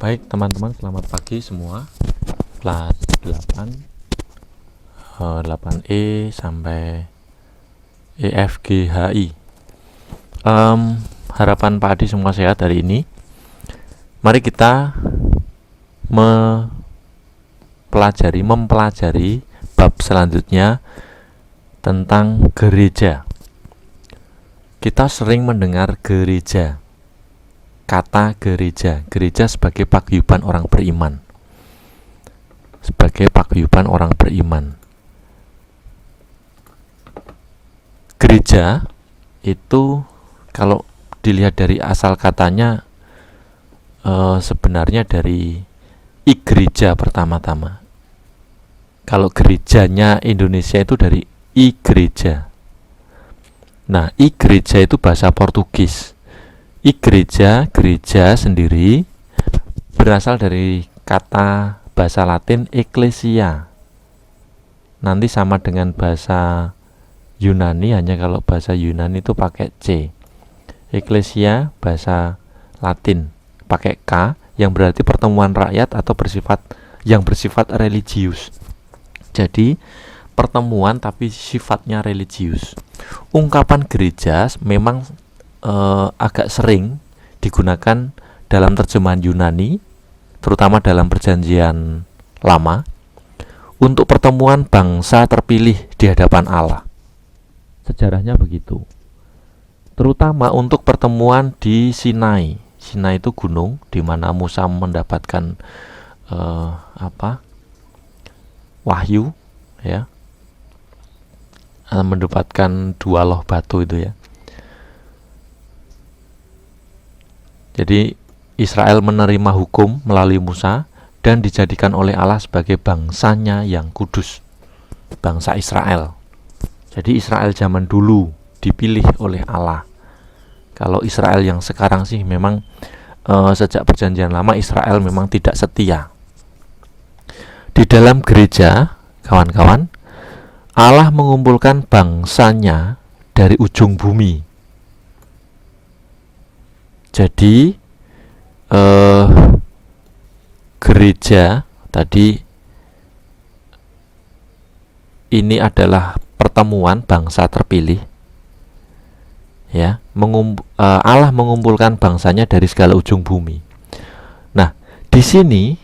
Baik teman-teman, selamat pagi semua. Kelas 8 8E sampai EFGHI. Harapan Pak Adi semua sehat hari ini. Mari kita mempelajari bab selanjutnya tentang gereja. Kita sering mendengar gereja, kata gereja sebagai paguyuban orang beriman. Gereja itu kalau dilihat dari asal katanya sebenarnya dari gereja pertama-tama. Kalau gerejanya Indonesia itu dari gereja. Nah, gereja itu bahasa Portugis. Gereja sendiri berasal dari kata bahasa Latin ecclesia. Nanti sama dengan bahasa Yunani, hanya kalau bahasa Yunani itu pakai C. Ecclesia bahasa Latin pakai K, yang berarti pertemuan rakyat atau yang bersifat religius. Jadi pertemuan tapi sifatnya religius. Ungkapan gereja memang agak sering digunakan dalam terjemahan Yunani, terutama dalam Perjanjian Lama, untuk pertemuan bangsa terpilih di hadapan Allah. Sejarahnya begitu. Terutama untuk pertemuan di Sinai. Sinai itu gunung di mana Musa mendapatkan wahyu, ya, mendapatkan 2 loh batu itu, ya. Jadi Israel menerima hukum melalui Musa dan dijadikan oleh Allah sebagai bangsanya yang kudus, bangsa Israel. Jadi Israel zaman dulu dipilih oleh Allah. Kalau Israel yang sekarang sih memang sejak Perjanjian Lama Israel memang tidak setia. Di dalam gereja, kawan-kawan, Allah mengumpulkan bangsanya dari ujung bumi. Jadi gereja tadi ini adalah pertemuan bangsa terpilih, ya. Allah mengumpulkan bangsanya dari segala ujung bumi. Nah, di sini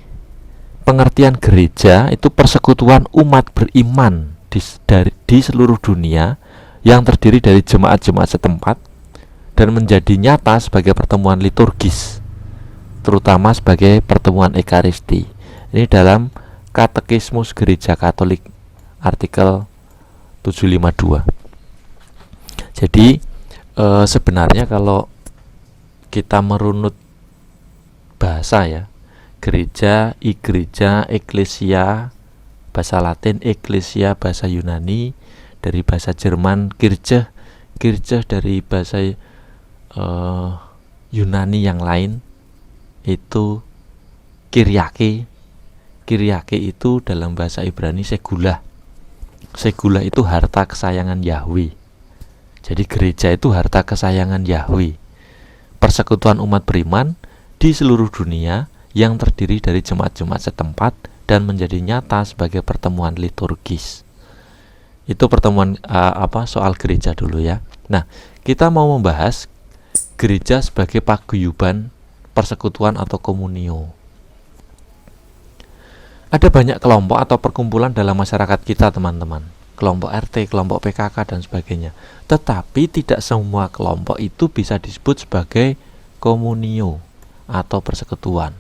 pengertian gereja itu persekutuan umat beriman di seluruh dunia yang terdiri dari jemaat-jemaat setempat dan menjadi nyata sebagai pertemuan liturgis, terutama sebagai pertemuan Ekaristi. Ini dalam Katekismus Gereja Katolik artikel 752. Jadi sebenarnya kalau kita merunut bahasa, ya, gereja, gereja, eklesia bahasa Latin, eklesia bahasa Yunani, dari bahasa Jerman Kirche dari bahasa Yunani yang lain itu Kyriake itu dalam bahasa Ibrani Segulah itu harta kesayangan Yahweh. Jadi gereja itu harta kesayangan Yahweh, persekutuan umat beriman di seluruh dunia yang terdiri dari jemaat-jemaat setempat dan menjadi nyata sebagai pertemuan liturgis. Itu pertemuan soal gereja dulu, ya. Nah, kita mau membahas gereja sebagai paguyuban persekutuan atau komunio. Ada banyak kelompok atau perkumpulan dalam masyarakat kita, teman-teman. Kelompok RT, kelompok PKK, dan sebagainya. Tetapi tidak semua kelompok itu bisa disebut sebagai komunio atau persekutuan.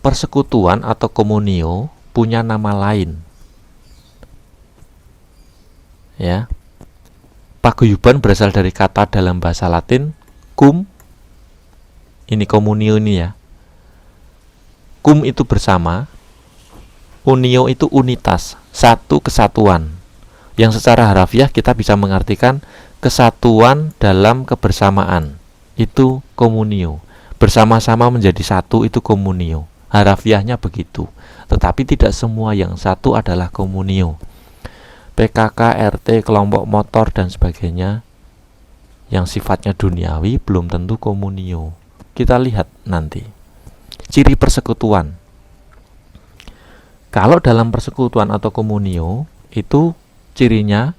Persekutuan atau komunio punya nama lain, ya. Paguyuban berasal dari kata dalam bahasa Latin cum. Ini komunio ini, ya. Cum itu bersama, unio itu unitas, satu kesatuan. Yang secara harafiah kita bisa mengartikan kesatuan dalam kebersamaan. Itu komunio. Bersama-sama menjadi satu itu komunio. Harafiahnya begitu. Tetapi tidak semua yang satu adalah komunio. PKK, RT, kelompok motor, dan sebagainya yang sifatnya duniawi belum tentu komunio. Kita lihat nanti. ciri persekutuan. Kalau dalam persekutuan atau komunio itu cirinya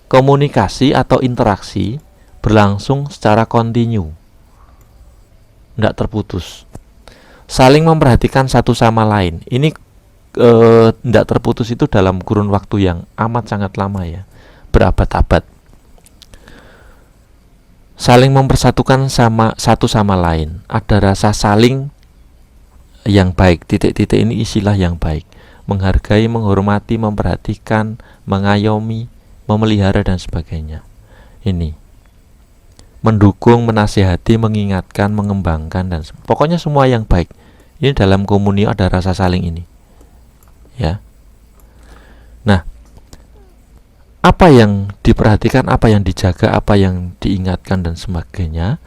komunikasi atau interaksi berlangsung secara kontinu, tidak terputus, saling memperhatikan satu sama lain. Ini tidak terputus itu dalam kurun waktu yang amat sangat lama ya, berabad-abad. Saling mempersatukan satu sama lain, ada rasa saling yang baik. Titik-titik ini istilah yang baik: menghargai, menghormati, memperhatikan, mengayomi, memelihara dan sebagainya. Ini mendukung, menasihati, mengingatkan, mengembangkan dan pokoknya semua yang baik. Ini dalam komunio ada rasa saling ini. Ya. Nah, apa yang diperhatikan, apa yang dijaga, apa yang diingatkan dan sebagainya,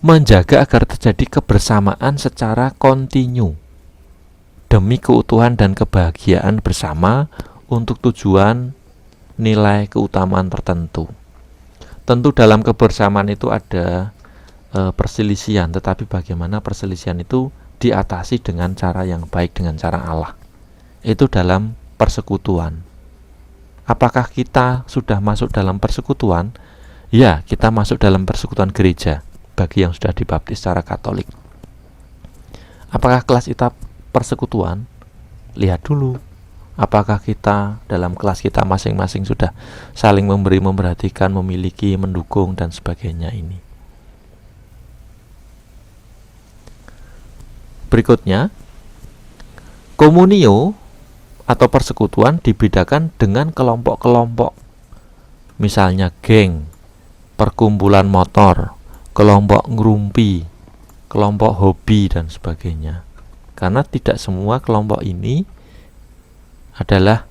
menjaga agar terjadi kebersamaan secara kontinu demi keutuhan dan kebahagiaan bersama untuk tujuan nilai keutamaan tertentu. Tentu dalam kebersamaan itu ada perselisihan, tetapi bagaimana perselisihan itu diatasi dengan cara yang baik, dengan cara Allah. Itu dalam persekutuan. Apakah kita sudah masuk dalam persekutuan? Ya, kita masuk dalam persekutuan gereja bagi yang sudah dibaptis secara Katolik. Apakah kelas kita persekutuan? Lihat dulu. Apakah kita dalam kelas kita masing-masing sudah saling memberi, memperhatikan, memiliki, mendukung dan sebagainya ini. Berikutnya, komunio atau persekutuan dibedakan dengan kelompok-kelompok. Misalnya geng, perkumpulan motor, kelompok ngerumpi, kelompok hobi dan sebagainya. Karena tidak semua kelompok ini adalah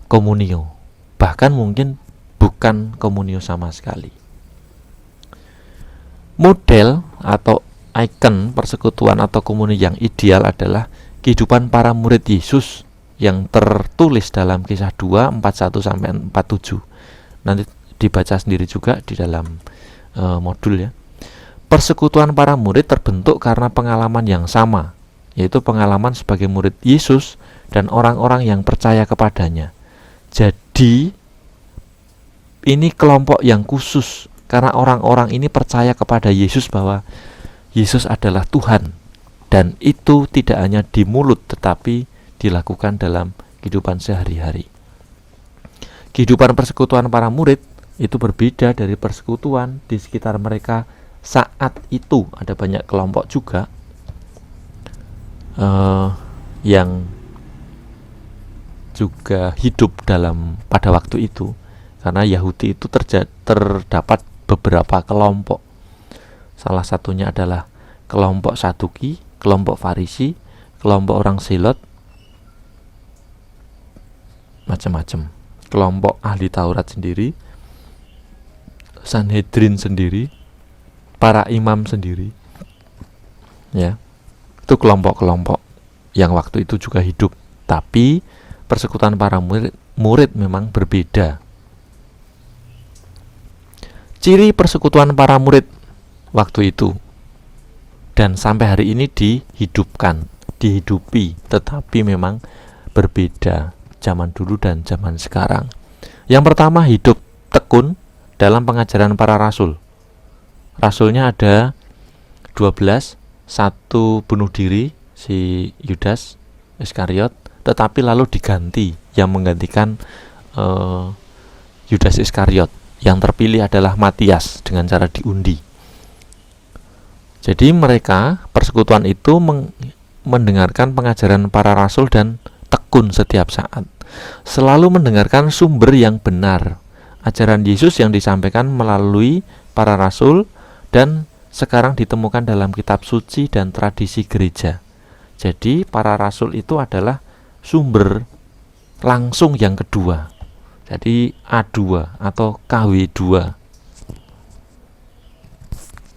komunio. Bahkan mungkin bukan komunio sama sekali. Model atau ikon persekutuan atau komunio yang ideal adalah kehidupan para murid Yesus yang tertulis dalam Kisah 2 41 sampai 47. Nanti dibaca sendiri juga di dalam modul ya. Persekutuan para murid terbentuk karena pengalaman yang sama, yaitu pengalaman sebagai murid Yesus dan orang-orang yang percaya kepadanya. Jadi ini kelompok yang khusus karena orang-orang ini percaya kepada Yesus bahwa Yesus adalah Tuhan. Dan itu tidak hanya di mulut tetapi dilakukan dalam kehidupan sehari-hari. Kehidupan persekutuan para murid itu berbeda dari persekutuan di sekitar mereka saat itu. Ada banyak kelompok juga yang juga hidup pada waktu itu. Karena Yahudi itu terdapat beberapa kelompok. Salah satunya adalah kelompok Saduki, kelompok Farisi, kelompok orang Zelot, macam-macam. Kelompok ahli Taurat sendiri, Sanhedrin sendiri, para imam sendiri. Ya. Itu kelompok-kelompok yang waktu itu juga hidup. Tapi persekutuan para murid memang berbeda. Ciri persekutuan para murid waktu itu dan sampai hari ini dihidupi, tetapi memang berbeda zaman dulu dan zaman sekarang. Yang pertama, hidup tekun dalam pengajaran para rasul. Rasulnya ada 12, satu bunuh diri, si Yudas Iskariot, tetapi lalu diganti, yang menggantikan Yudas Iskariot. Yang terpilih adalah Matias dengan cara diundi. Jadi mereka, persekutuan itu mendengarkan pengajaran para rasul dan tekun setiap saat. Selalu mendengarkan sumber yang benar, ajaran Yesus yang disampaikan melalui para rasul dan sekarang ditemukan dalam kitab suci dan tradisi gereja. Jadi para rasul itu adalah sumber langsung yang kedua. Jadi A2 atau KW2.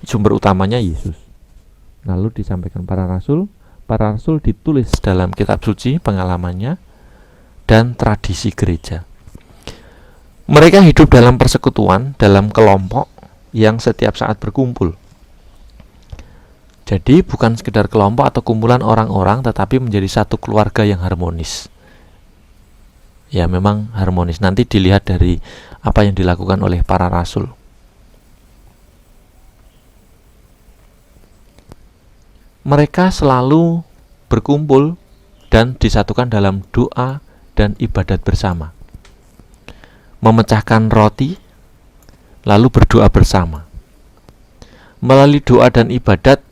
Sumber utamanya Yesus. Lalu disampaikan para rasul ditulis dalam kitab suci pengalamannya dan tradisi gereja. Mereka hidup dalam persekutuan, dalam kelompok, yang setiap saat berkumpul. Jadi bukan sekedar kelompok atau kumpulan orang-orang, tetapi menjadi satu keluarga yang harmonis. Ya, memang harmonis. Nanti dilihat dari apa yang dilakukan oleh para rasul. Mereka selalu berkumpul dan disatukan dalam doa dan ibadat bersama. Memecahkan roti, lalu berdoa bersama. Melalui doa dan ibadat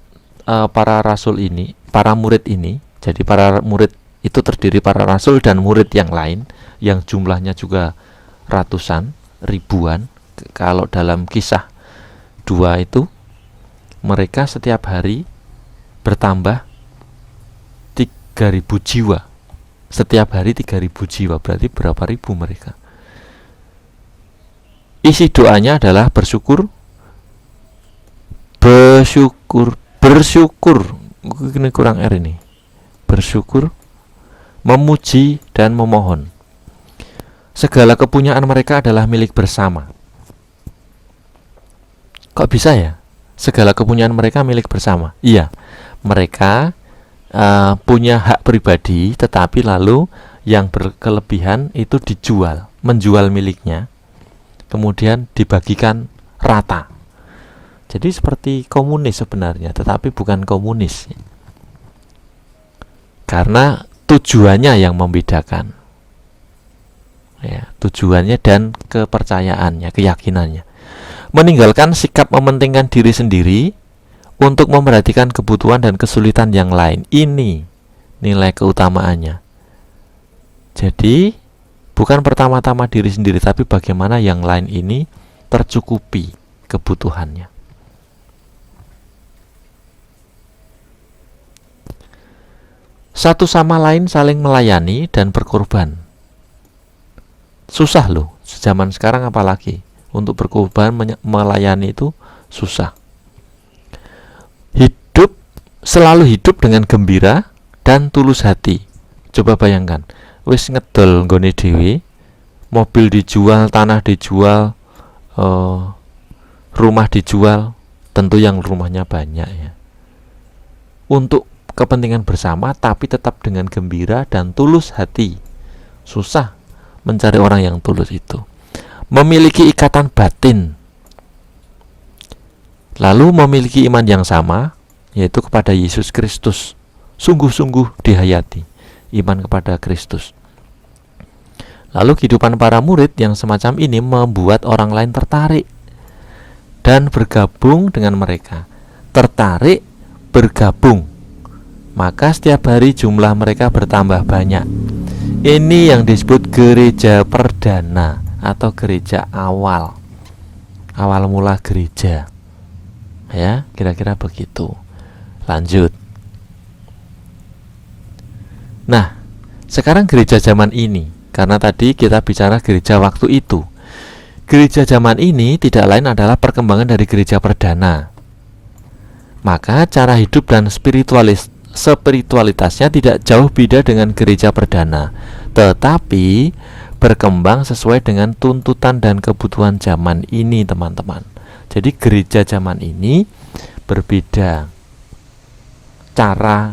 para rasul ini, para murid ini, jadi para murid itu terdiri para rasul dan murid yang lain, yang jumlahnya juga ratusan, ribuan. Kalau dalam Kisah 2 itu, mereka setiap hari bertambah 3.000 jiwa. Setiap hari 3.000 jiwa, berarti berapa ribu mereka? Isi doanya adalah bersyukur, ini kurang R ini. Bersyukur, memuji, dan memohon. Segala kepunyaan mereka adalah milik bersama. Kok bisa ya? Segala kepunyaan mereka milik bersama. Iya, mereka punya hak pribadi, tetapi lalu yang berkelebihan itu dijual, menjual miliknya, kemudian dibagikan rata. Jadi seperti komunis sebenarnya, tetapi bukan komunis, karena tujuannya yang membedakan, ya, tujuannya dan kepercayaannya, keyakinannya. Meninggalkan sikap mementingkan diri sendiri untuk memperhatikan kebutuhan dan kesulitan yang lain. Ini nilai keutamaannya. Jadi bukan pertama-tama diri sendiri, tapi bagaimana yang lain ini tercukupi kebutuhannya. Satu sama lain saling melayani dan berkorban. Susah loh, zaman sekarang apalagi untuk berkorban, melayani itu susah. Selalu hidup dengan gembira dan tulus hati. Coba bayangkan, wis ngedol nggone dhewe, mobil dijual, tanah dijual, rumah dijual, tentu yang rumahnya banyak ya, untuk kepentingan bersama, tapi tetap dengan gembira dan tulus hati. Susah mencari orang yang tulus itu. Memiliki ikatan batin, lalu memiliki iman yang sama, yaitu kepada Yesus Kristus. Sungguh-sungguh dihayati iman kepada Kristus. Lalu kehidupan para murid yang semacam ini membuat orang lain tertarik dan bergabung dengan mereka. Tertarik, bergabung. Maka setiap hari jumlah mereka bertambah banyak. Ini yang disebut gereja perdana atau gereja awal. Awal mula gereja. Ya, kira-kira begitu. Lanjut. Nah, sekarang gereja zaman ini, karena tadi kita bicara gereja waktu itu. Gereja zaman ini tidak lain adalah perkembangan dari gereja perdana. Maka cara hidup dan spiritualitasnya tidak jauh beda dengan gereja perdana, tetapi berkembang sesuai dengan tuntutan dan kebutuhan zaman ini, teman-teman. Jadi gereja zaman ini berbeda cara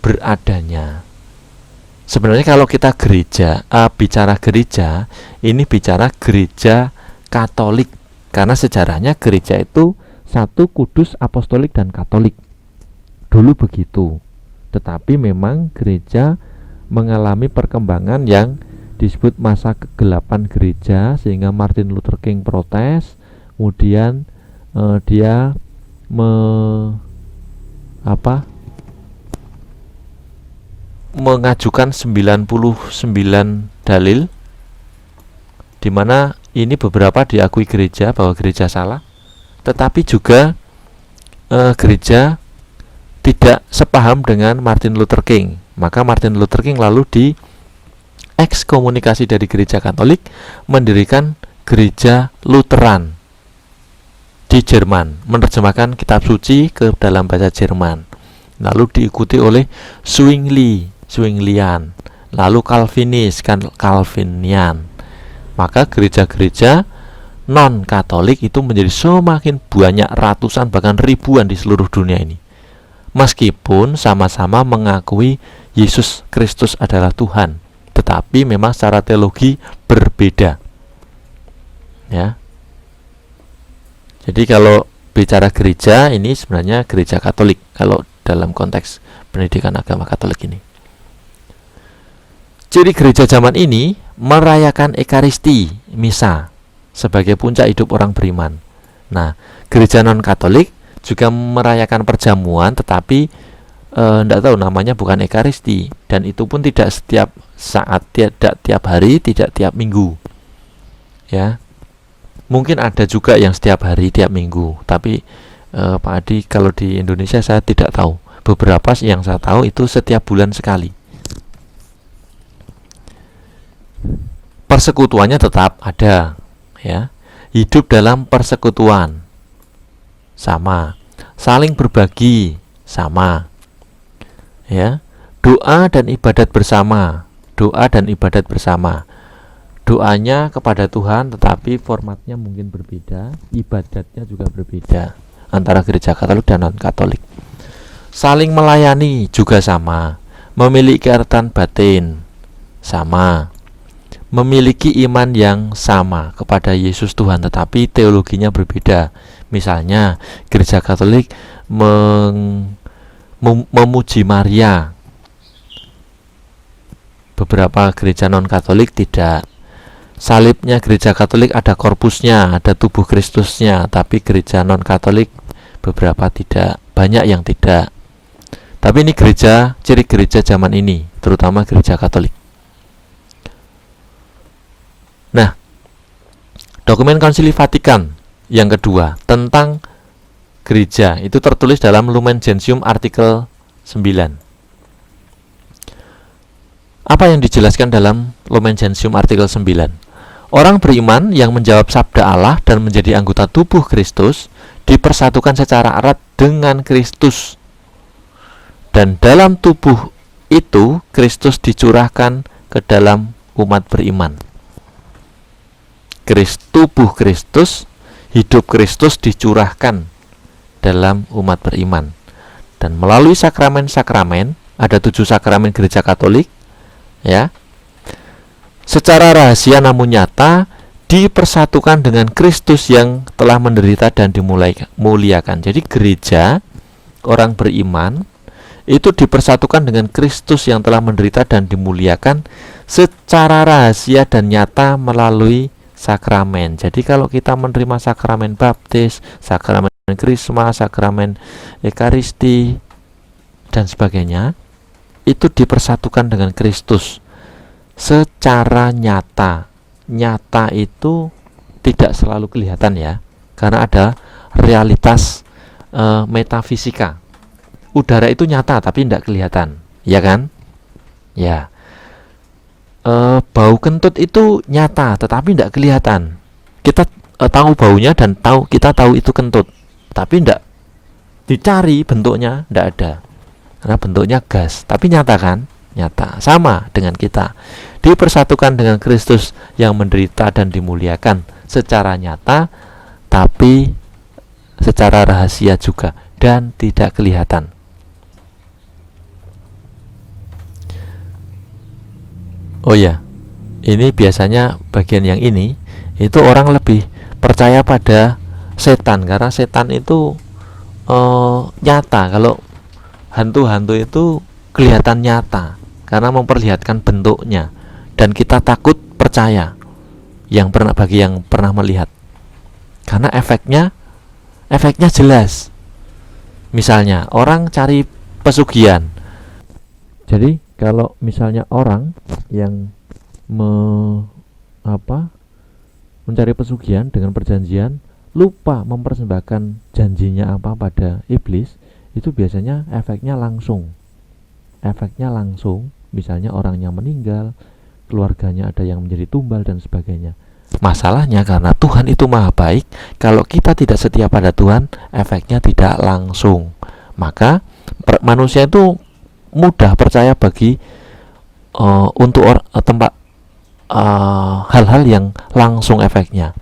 beradanya. Sebenarnya kalau kita bicara gereja, ini bicara gereja Katolik, karena sejarahnya gereja itu satu, kudus, apostolik, dan katolik. Dulu begitu. Tetapi memang gereja mengalami perkembangan yang disebut masa kegelapan gereja, sehingga Martin Luther King protes, kemudian dia mengajukan 99 dalil, di mana ini beberapa diakui gereja bahwa gereja salah, tetapi juga gereja tidak sepaham dengan Martin Luther King. Maka Martin Luther King lalu ekskomunikasi dari gereja Katolik, mendirikan gereja Lutheran di Jerman, menerjemahkan kitab suci ke dalam bahasa Jerman. Lalu diikuti oleh Zwinglian, lalu Calvinian. Maka gereja-gereja non-Katolik itu menjadi semakin banyak, ratusan bahkan ribuan di seluruh dunia ini. Meskipun sama-sama mengakui Yesus Kristus adalah Tuhan, tetapi memang secara teologi berbeda. Ya. Jadi kalau bicara gereja, ini sebenarnya gereja Katolik kalau dalam konteks pendidikan agama Katolik ini. Ciri gereja zaman ini merayakan Ekaristi, misa, sebagai puncak hidup orang beriman. Nah, gereja non-Katolik juga merayakan perjamuan, tetapi tidak tahu namanya bukan Ekaristi, dan itu pun tidak setiap saat, tidak tiap hari, tidak tiap minggu. Ya, mungkin ada juga yang setiap hari, tiap minggu, tapi Pak Adi, kalau di Indonesia saya tidak tahu. Beberapa yang saya tahu itu setiap bulan sekali. Persekutuannya tetap ada, ya. Hidup dalam persekutuan sama, saling berbagi sama, ya. Doa dan ibadat bersama, doanya kepada Tuhan, tetapi formatnya mungkin berbeda, ibadatnya juga berbeda antara gereja Katolik dan non-Katolik. Saling melayani juga sama, memiliki ikatan batin sama, memiliki iman yang sama kepada Yesus Tuhan, tetapi teologinya berbeda. Misalnya gereja Katolik memuji Maria, beberapa gereja non-Katolik tidak. Salibnya gereja Katolik ada korpusnya, ada tubuh Kristusnya, tapi gereja non-Katolik beberapa tidak, banyak yang tidak. Tapi ini ciri gereja zaman ini, terutama gereja Katolik. Nah, dokumen Konsili Vatikan yang kedua tentang gereja itu tertulis dalam Lumen Gentium artikel 9. Apa yang dijelaskan dalam Lumen Gentium artikel 9? Orang beriman yang menjawab sabda Allah dan menjadi anggota tubuh Kristus dipersatukan secara erat dengan Kristus. Dan dalam tubuh itu Kristus dicurahkan ke dalam umat beriman. Tubuh Kristus, hidup Kristus dicurahkan dalam umat beriman. Dan melalui sakramen-sakramen, ada 7 sakramen gereja Katolik, ya, secara rahasia namun nyata dipersatukan dengan Kristus yang telah menderita dan dimuliakan. Jadi gereja, orang beriman itu dipersatukan dengan Kristus yang telah menderita dan dimuliakan secara rahasia dan nyata melalui sakramen. Jadi kalau kita menerima sakramen baptis, sakramen krisma, sakramen ekaristi dan sebagainya, itu dipersatukan dengan Kristus secara nyata. Nyata itu tidak selalu kelihatan, ya, karena ada realitas metafisika. Udara itu nyata tapi tidak kelihatan, ya kan? Ya. Bau kentut itu nyata tetapi tidak kelihatan. Kita tahu baunya dan kita tahu itu kentut, tapi tidak dicari bentuknya, tidak ada. Karena bentuknya gas, tapi nyata kan? Nyata. Sama dengan kita, dipersatukan dengan Kristus yang menderita dan dimuliakan secara nyata, tapi secara rahasia juga dan tidak kelihatan. Oh ya, ini biasanya bagian yang ini itu orang lebih percaya pada setan, karena setan itu nyata. Kalau hantu-hantu itu kelihatan nyata karena memperlihatkan bentuknya, dan kita takut percaya bagi yang pernah melihat, karena efeknya jelas. Misalnya orang cari pesugihan. Jadi kalau misalnya orang yang mencari pesugihan dengan perjanjian lupa mempersembahkan janjinya apa pada iblis, itu biasanya efeknya langsung. Misalnya orangnya meninggal, keluarganya ada yang menjadi tumbal dan sebagainya. Masalahnya karena Tuhan itu maha baik, kalau kita tidak setia pada Tuhan, efeknya tidak langsung. Maka manusia itu mudah percaya untuk hal-hal yang langsung efeknya.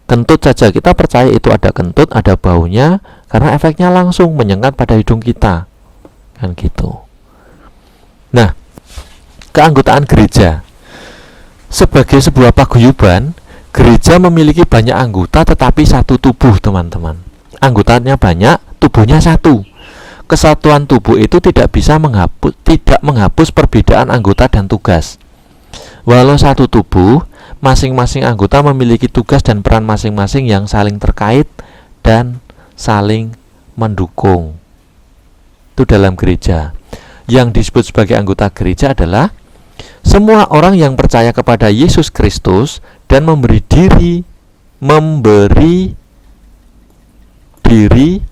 Kentut saja kita percaya itu ada kentut, ada baunya, karena efeknya langsung menyengat pada hidung kita, kan gitu. Nah, keanggotaan gereja sebagai sebuah paguyuban, gereja memiliki banyak anggota tetapi satu tubuh, teman-teman. Anggotanya banyak, tubuhnya satu. Kesatuan tubuh itu tidak bisa menghapus perbedaan anggota dan tugas. Walau satu tubuh, masing-masing anggota memiliki tugas dan peran masing-masing yang saling terkait dan saling mendukung. Itu dalam gereja. Yang disebut sebagai anggota gereja adalah semua orang yang percaya kepada Yesus Kristus dan memberi diri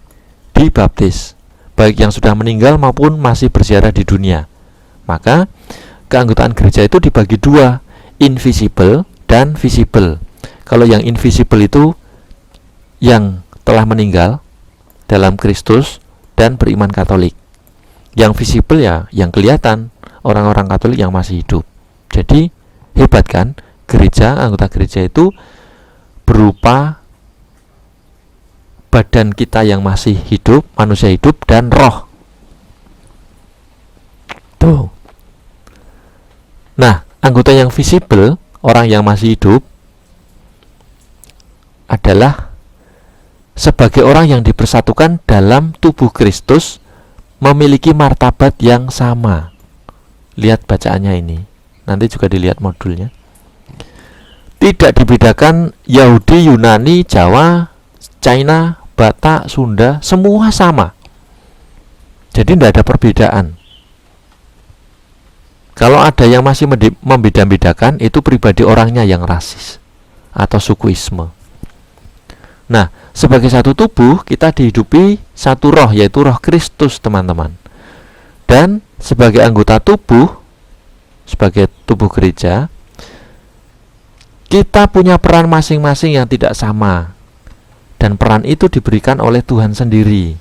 dibaptis, baik yang sudah meninggal maupun masih berziarah di dunia. Maka keanggotaan gereja itu dibagi dua, invisible dan visible. Kalau yang invisible itu yang telah meninggal dalam Kristus dan beriman Katolik. Yang visible ya yang kelihatan, orang-orang Katolik yang masih hidup. Jadi hebat kan? Gereja, anggota gereja itu berupa badan kita yang masih hidup, manusia hidup, dan roh. Tuh. Nah, anggota yang visible, orang yang masih hidup, adalah sebagai orang yang dipersatukan dalam tubuh Kristus, memiliki martabat yang sama. Lihat bacaannya ini. Nanti juga dilihat modulnya. Tidak dibedakan Yahudi, Yunani, Jawa, China, Batak, Sunda, semua sama. Jadi tidak ada perbedaan. Kalau ada yang masih membeda-bedakan, itu pribadi orangnya yang rasis atau sukuisme. Nah, sebagai satu tubuh, kita dihidupi satu roh, yaitu roh Kristus, teman-teman. Dan sebagai anggota tubuh, sebagai tubuh gereja, kita punya peran masing-masing yang tidak sama. Dan peran itu diberikan oleh Tuhan sendiri.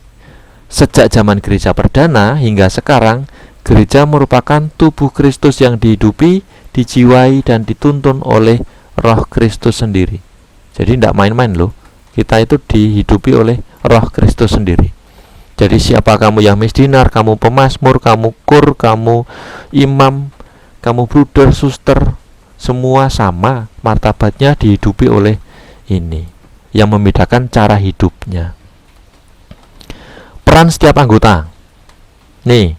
Sejak zaman gereja perdana hingga sekarang, gereja merupakan tubuh Kristus yang dihidupi, dijiwai, dan dituntun oleh roh Kristus sendiri. Jadi tidak main-main loh. Kita itu dihidupi oleh roh Kristus sendiri. Jadi siapa kamu yang misdinar, kamu pemazmur, kamu kur, kamu imam, kamu bruder, suster, semua sama martabatnya, dihidupi oleh ini. Yang membedakan cara hidupnya. Peran setiap anggota. Nih,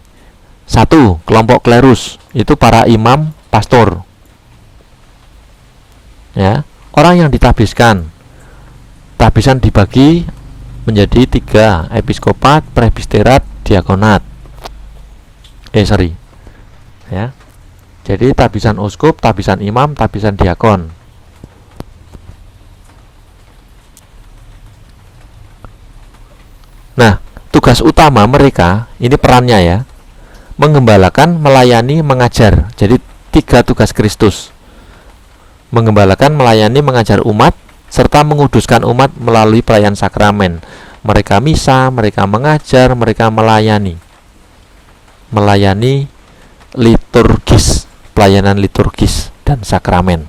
satu, kelompok klerus, itu para imam, pastor. Ya, orang yang ditabiskan. Tabisan dibagi menjadi 3, episkopat, presbiterat, diakonat. Ya. Jadi tabisan uskup, tabisan imam, tabisan diakon. Nah, tugas utama mereka, ini perannya ya, menggembalakan, melayani, mengajar. Jadi 3 tugas Kristus. Menggembalakan, melayani, mengajar umat, serta menguduskan umat melalui perayaan sakramen. Mereka misa, mereka mengajar, mereka melayani. Melayani liturgis, pelayanan liturgis dan sakramen.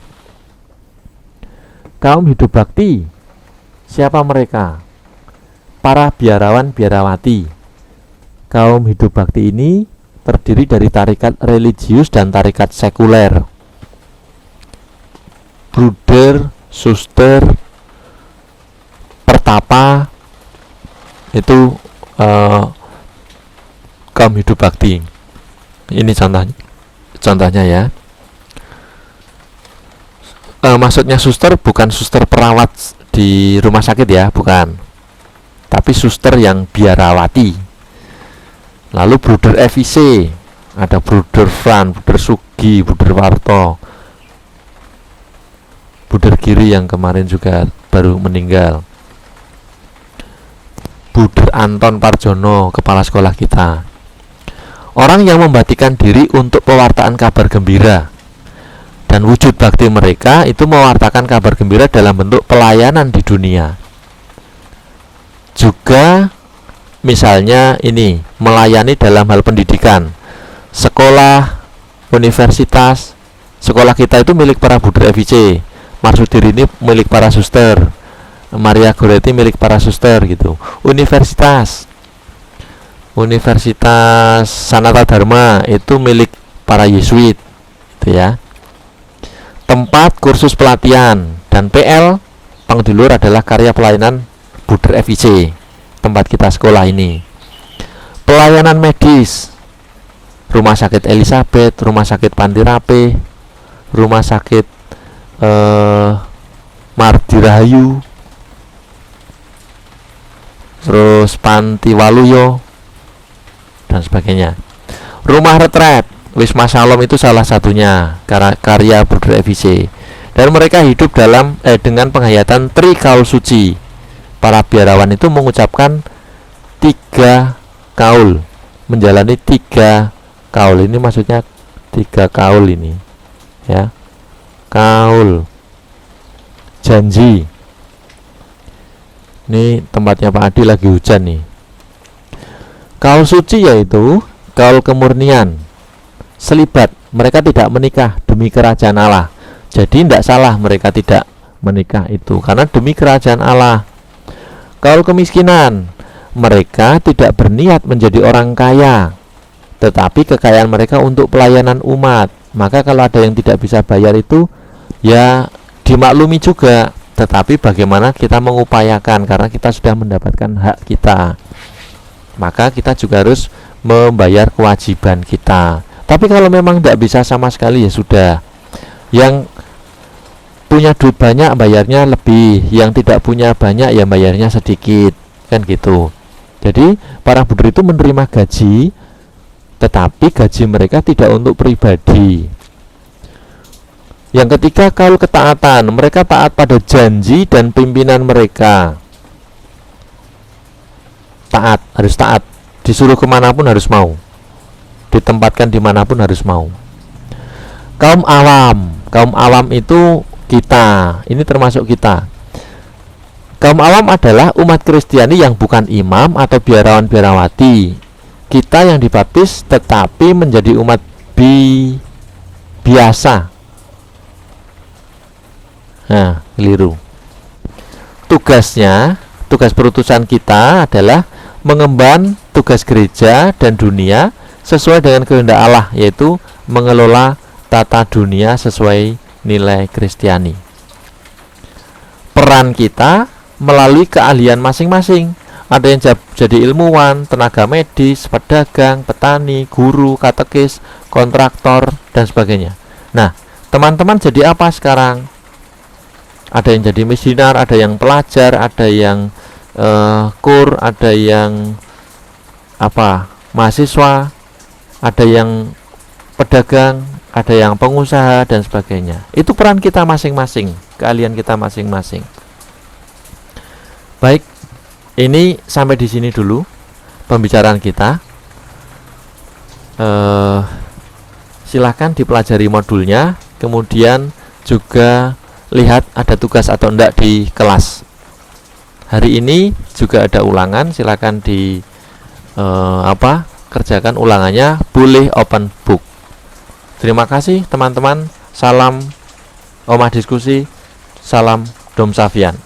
Kaum hidup bakti, siapa mereka? Para biarawan-biarawati. Kaum hidup bakti ini terdiri dari tarikat religius dan tarikat sekuler. Bruder, suster, pertapa, itu kaum hidup bakti. Ini contohnya ya. Maksudnya suster bukan suster perawat di rumah sakit ya, bukan. Tapi suster yang biarawati. Lalu bruder FIC, ada bruder Fran, bruder Sugi, bruder Warto, bruder Giri yang kemarin juga baru meninggal, bruder Anton Parjono, kepala sekolah kita. Orang yang membatikan diri untuk pewartaan kabar gembira. Dan wujud bakti mereka itu mewartakan kabar gembira dalam bentuk pelayanan di dunia. Juga misalnya ini, melayani dalam hal pendidikan. Sekolah, universitas, sekolah kita itu milik para bruder FIC. Marsudiri ini milik para suster. Maria Goretti milik para suster gitu. Universitas Sanata Dharma itu milik para Yesuit gitu ya. Tempat kursus pelatihan dan PL Pangdilur adalah karya pelayanan Buder FIC, tempat kita sekolah ini. Pelayanan medis, Rumah Sakit Elizabeth, Rumah Sakit Pandirape, Rumah Sakit Mardirahayu, terus Panti Waluyo dan sebagainya. Rumah retret Wisma Shalom itu salah satunya karya Buder FIC. Dan mereka hidup dengan penghayatan Trikaul Suci. Para biarawan itu mengucapkan 3 kaul, menjalani 3 kaul. Ini maksudnya 3 kaul ini ya. Kaul janji. Ini tempatnya Pak Adi lagi hujan nih. Kaul suci yaitu kaul kemurnian, selibat. Mereka tidak menikah demi kerajaan Allah. Jadi tidak salah mereka tidak menikah itu, karena demi kerajaan Allah. Kaul kemiskinan, mereka tidak berniat menjadi orang kaya, tetapi kekayaan mereka untuk pelayanan umat. Maka kalau ada yang tidak bisa bayar itu ya dimaklumi juga, tetapi bagaimana kita mengupayakan, karena kita sudah mendapatkan hak kita, maka kita juga harus membayar kewajiban kita. Tapi kalau memang tidak bisa sama sekali ya sudah, yang punya duit banyak bayarnya lebih, yang tidak punya banyak ya bayarnya sedikit, kan gitu. Jadi para Buder itu menerima gaji, tetapi gaji mereka tidak untuk pribadi. Yang ketiga, kaul ketaatan. Mereka taat pada janji dan pimpinan mereka. Taat, harus taat. Disuruh kemanapun harus mau, ditempatkan dimanapun harus mau. Kaum awam. Kaum awam itu kita. Ini termasuk kita. Kaum awam adalah umat Kristiani yang bukan imam atau biarawan-biarawati. Kita yang dibaptis tetapi menjadi umat biasa. Nah, keliru. Tugas perutusan kita adalah mengemban tugas gereja dan dunia sesuai dengan kehendak Allah, yaitu mengelola tata dunia sesuai nilai Kristiani. Peran kita melalui keahlian masing-masing. Ada yang jadi ilmuwan, tenaga medis, pedagang, petani, guru, katekis, kontraktor, dan sebagainya. Nah, teman-teman jadi apa sekarang? Ada yang jadi misioner, ada yang pelajar, ada yang kur, ada yang mahasiswa, ada yang pedagang, ada yang pengusaha, dan sebagainya. Itu peran kita masing-masing, keahlian kita masing-masing. Baik, ini sampai di sini dulu pembicaraan kita. Silahkan dipelajari modulnya, kemudian juga lihat ada tugas atau enggak di kelas. Hari ini juga ada ulangan, silahkan kerjakan ulangannya, boleh open book. Terima kasih teman-teman. Salam Omah Diskusi, salam Dom Savian.